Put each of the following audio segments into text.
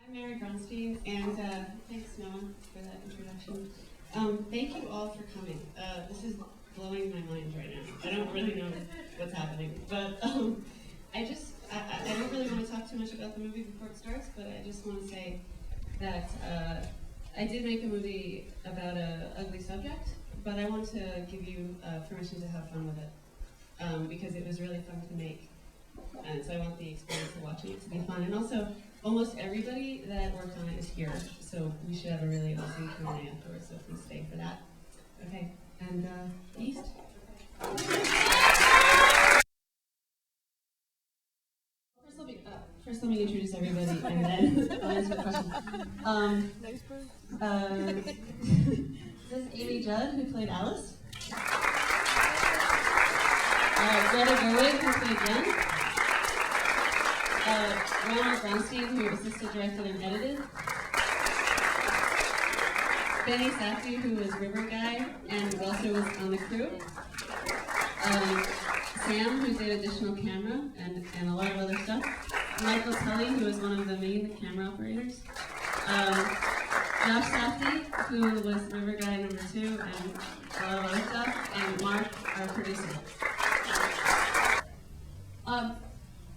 I'm Mary Bronstein, and thanks, Noah, for that introduction. Thank you all for coming. This is blowing my mind right now. I don't really know what's happening, but I don't really want to talk too much about the movie before it starts, but I just want to say that I did make a movie about an ugly subject, but I want to give you permission to have fun with it, because it was really fun to make. And so I want the experience of watching it to be fun. And also, almost everybody that worked on it is here, so we should have a really awesome Q&A afterwards, so please stay for that. Okay, and Yeast? First let me introduce everybody, and then I'll answer the question. This is Amy Judd, who played Alice. Greta Gerwig, who played Jen. Mary Bronstein, who assisted, directed, and edited. Benny Safi, who was River Guy, and who also was on the crew. Sam, who did additional camera, and a lot of other stuff. Michael Tully, who was one of the main camera operators. Josh Safdie, who was River Guy number 2, and a lot of other stuff. And Mark, our producer.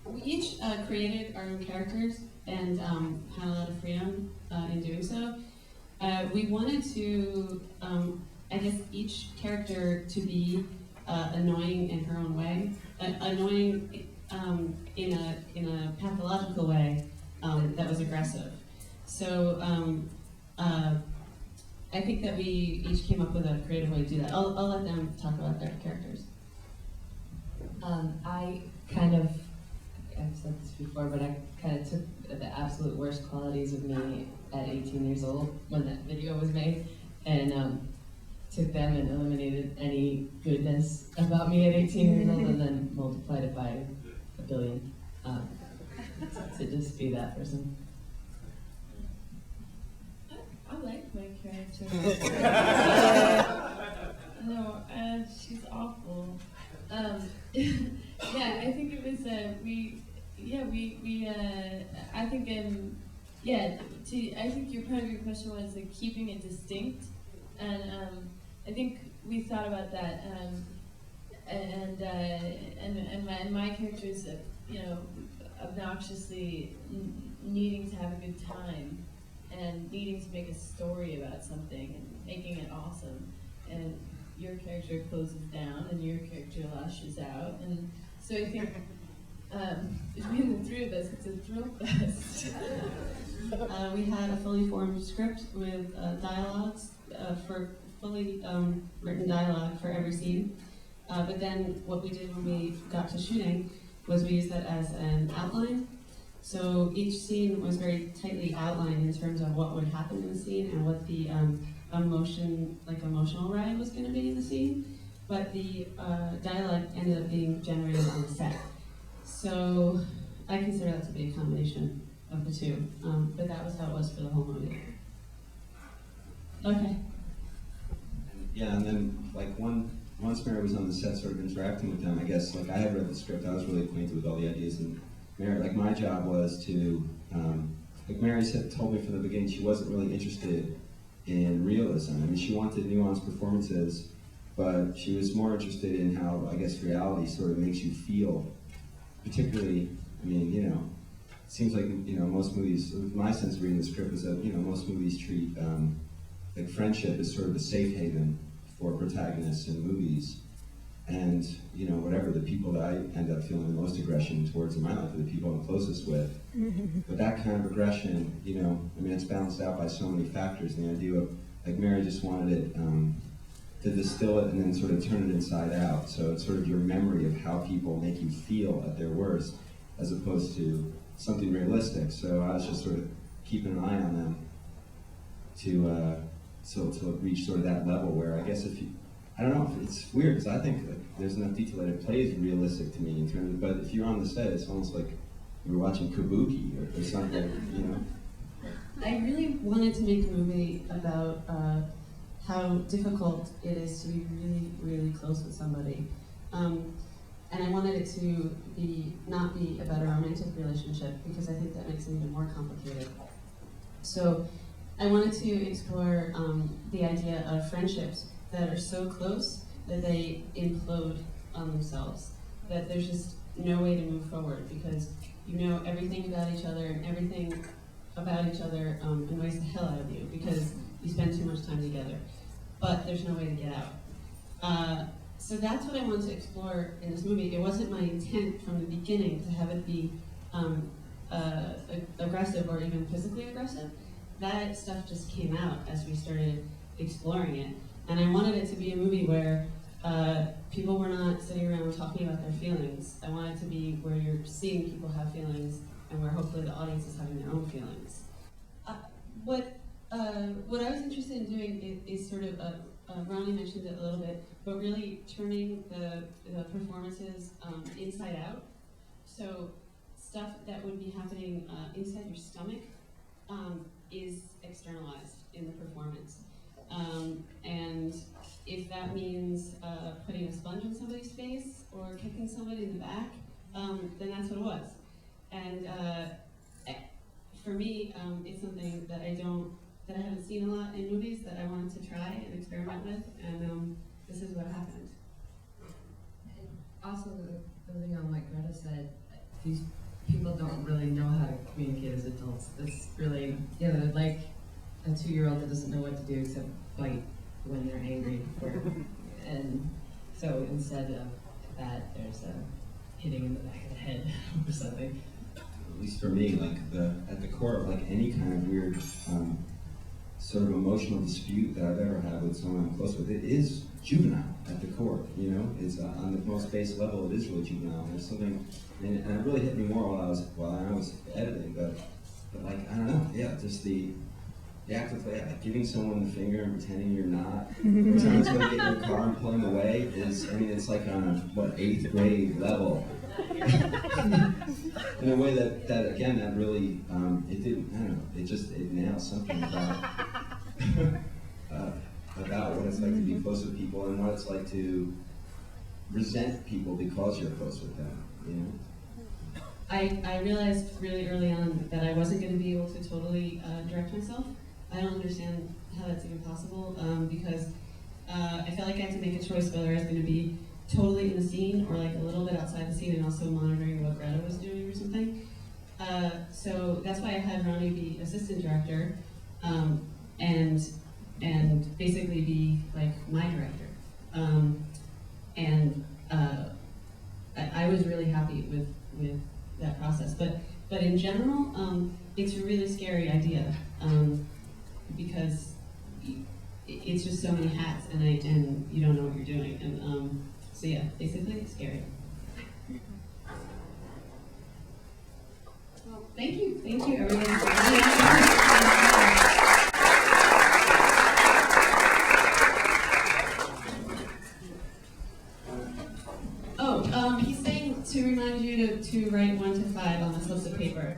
We each created our own characters and had a lot of freedom in doing so. We wanted to, I guess, each character to be annoying in her own way, annoying in a pathological way that was aggressive. So I think that we each came up with a creative way to do that. I'll let them talk about their characters. I've said this before, but I kind of took the absolute worst qualities of me at 18 years old when that video was made, and took them and eliminated any goodness about me at 18 years old, and then multiplied it by 1 billion to just be that person. I like my character. No, she's awful. Yeah, I think it was I think your part of your question was keeping it distinct, and I think we thought about that, and my character is obnoxiously needing to have a good time and needing to make a story about something and making it awesome, and your character closes down and your character lashes out, and so I think between the three of us, it's a thrill fest. We had a fully formed script with dialogues for fully written dialogue for every scene. But then what we did when we got to shooting was we used that as an outline. So each scene was very tightly outlined in terms of what would happen in the scene and what the emotional ride was going to be in the scene. But the dialogue ended up being generated on the set. So I consider that to be a combination of the two. But that was how it was for the whole movie. Okay. Yeah, and then once Mary was on the set, sort of interacting with them, I guess I had read the script, I was really acquainted with all the ideas, and Mary, my job was to, Mary told me from the beginning she wasn't really interested in realism. I mean, she wanted nuanced performances, but she was more interested in how, I guess, reality sort of makes you feel. Particularly, I mean, it seems like, most movies, my sense of reading the script is that, most movies treat friendship as sort of a safe haven for protagonists in movies. And, whatever, the people that I end up feeling the most aggression towards in my life are the people I'm closest with. But that kind of aggression, it's balanced out by so many factors. And the idea of, Mary just wanted it to distill it and then sort of turn it inside out. So it's sort of your memory of how people make you feel at their worst, as opposed to something realistic. So I was just sort of keeping an eye on them to reach sort of that level where I guess I don't know, it's weird because I think there's enough detail that it plays realistic to me in terms of, but if you're on the set, it's almost like you're watching Kabuki or something, I really wanted to make a movie about how difficult it is to be really, really close with somebody. And I wanted it to not be about a romantic relationship, because I think that makes it even more complicated. So I wanted to explore the idea of friendships that are so close that they implode on themselves, that there's just no way to move forward because you know everything about each other and everything about each other annoys the hell out of you because you spend too much time together, but there's no way to get out. So that's what I wanted to explore in this movie. It wasn't my intent from the beginning to have it be aggressive or even physically aggressive. That stuff just came out as we started exploring it. And I wanted it to be a movie where people were not sitting around talking about their feelings. I want it to be where you're seeing people have feelings and where hopefully the audience is having their own feelings. What I was interested in doing is sort of, Ronnie mentioned it a little bit, but really turning the performances inside out. So stuff that would be happening inside your stomach is externalized in the performance. And if that means putting a sponge on somebody's face or kicking somebody in the back, then that's what it was. And for me, it's something that I haven't seen a lot in movies that I wanted to try and experiment with, and this is what happened. And also, building on what Greta said, these people don't really know how to communicate as adults. It's really, they're like a 2-year-old that doesn't know what to do except bite when they're angry. And so instead of that, there's a hitting in the back of the head or something. At least for me, like at the core of like any kind of weird sort of emotional dispute that I've ever had with someone I'm close with, it is juvenile at the core. You know, it's on the most base level, it is really juvenile. There's something, and it really hit me more while I was editing. But like I don't know, yeah, just the act of like giving someone the finger and pretending you're not. Or someone's going to get in your car and pull them away is, I mean, it's like on a 8th grade level. In a way that again, that really, it didn't, I don't know, it nails something about what it's like to be close with people and what it's like to resent people because you're close with them, you know? I realized really early on that I wasn't going to be able to totally direct myself. I don't understand how that's even possible because I felt like I had to make a choice whether I was going to be totally in the scene or like a little bit outside the scene and also monitoring what Greta was doing or something. So that's why I had Ronnie be assistant director and basically be like my director. I was really happy with that process. But in general, it's a really scary idea because it's just so many hats and you don't know what you're doing. And so yeah, basically it's scary. Well, thank you everyone. He's saying to remind you to write 1 to 5 on the slips of paper.